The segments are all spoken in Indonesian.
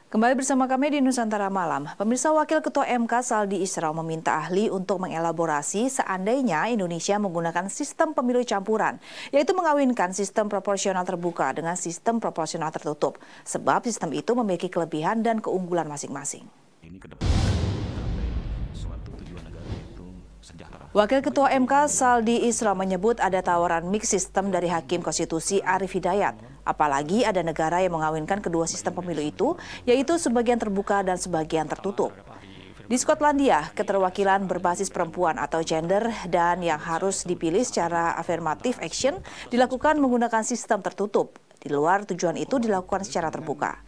Kembali bersama kami di Nusantara Malam. Pemirsa, Wakil Ketua MK Saldi Isra meminta ahli untuk mengelaborasi seandainya Indonesia menggunakan sistem pemilu campuran, yaitu mengawinkan sistem proporsional terbuka dengan sistem proporsional tertutup, sebab sistem itu memiliki kelebihan dan keunggulan masing-masing. Wakil Ketua MK Saldi Isra menyebut ada tawaran mix sistem dari Hakim Konstitusi Arief Hidayat. Apalagi ada negara yang mengawinkan kedua sistem pemilu itu, yaitu sebagian terbuka dan sebagian tertutup. Di Skotlandia, keterwakilan berbasis perempuan atau gender dan yang harus dipilih secara affirmative action dilakukan menggunakan sistem tertutup. Di luar tujuan itu dilakukan secara terbuka.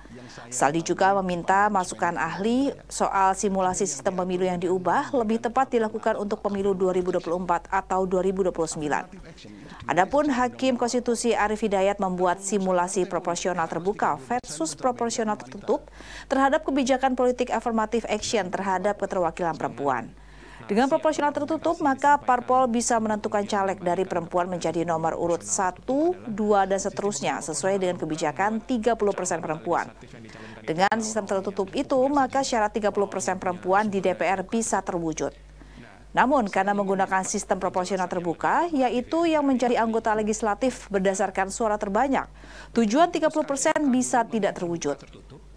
Saldi juga meminta masukan ahli soal simulasi sistem pemilu yang diubah lebih tepat dilakukan untuk pemilu 2024 atau 2029. Adapun Hakim Konstitusi Arief Hidayat membuat simulasi proporsional terbuka versus proporsional tertutup terhadap kebijakan politik affirmative action terhadap keterwakilan perempuan. Dengan proporsional tertutup, maka parpol bisa menentukan caleg dari perempuan menjadi nomor urut 1, 2, dan seterusnya sesuai dengan kebijakan 30% perempuan. Dengan sistem tertutup itu, maka syarat 30% perempuan di DPR bisa terwujud. Namun, karena menggunakan sistem proporsional terbuka, yaitu yang menjadi anggota legislatif berdasarkan suara terbanyak, tujuan 30% bisa tidak terwujud.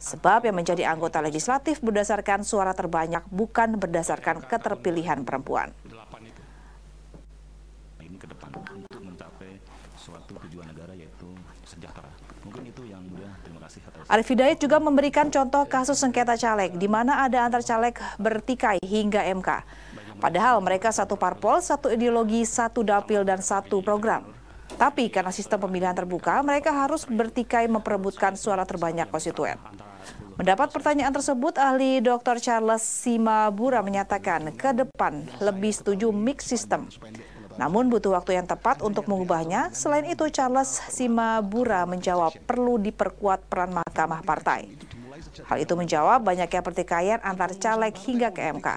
Sebab yang menjadi anggota legislatif berdasarkan suara terbanyak bukan berdasarkan keterpilihan perempuan. Ini ke depan untuk mencapai suatu tujuan negara yaitu sejahtera. Mungkin itu yang mulia. Terima kasih atas. Arief Hidayat juga memberikan contoh kasus sengketa caleg di mana ada antar caleg bertikai hingga MK. Padahal mereka satu parpol, satu ideologi, satu dapil, dan satu program. Tapi karena sistem pemilihan terbuka, mereka harus bertikai memperebutkan suara terbanyak konstituen. Mendapat pertanyaan tersebut, ahli Dr. Charles Simabura menyatakan ke depan lebih setuju mix system. Namun butuh waktu yang tepat untuk mengubahnya. Selain itu, Charles Simabura menjawab perlu diperkuat peran mahkamah partai. Hal itu menjawab banyaknya pertikaian antar caleg hingga ke MK.